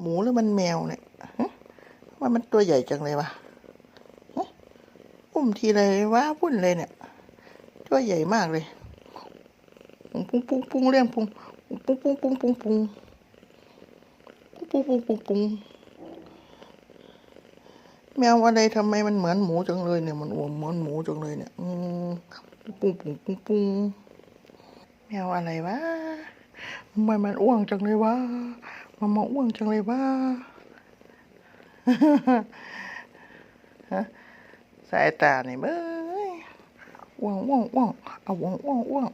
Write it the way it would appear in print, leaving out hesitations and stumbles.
มูหรือมันแมวเนี่ยว่ามันตัวใหญ่จังเลยวะอุ้มทีไรว้าวุ่นเลยเนี่ยตัวใหญ่มากเลยปุ้งปุ้งปุ้งปุ้งเรื่องปุ้งปุ้งปุ้งปุ้งปุ้งปุ้งปุ้งปุ้งปุ้งปุ้งแมวอะไรทำไมมันเหมือนหมูจังเลยเนี่ยมันอ้วนเหมือนหมูจังเลยเนี่ยปุ้งปุ้งปุ้งปุ้งแมวอะไรวะทำไมมันอ้วนจังเลยวะมันมาอ้วนจังเลยวะสายตาเนี่ยเบ้ยอ้วงอ้วงอ้วงเอาอ้วงอ้วงอ้วง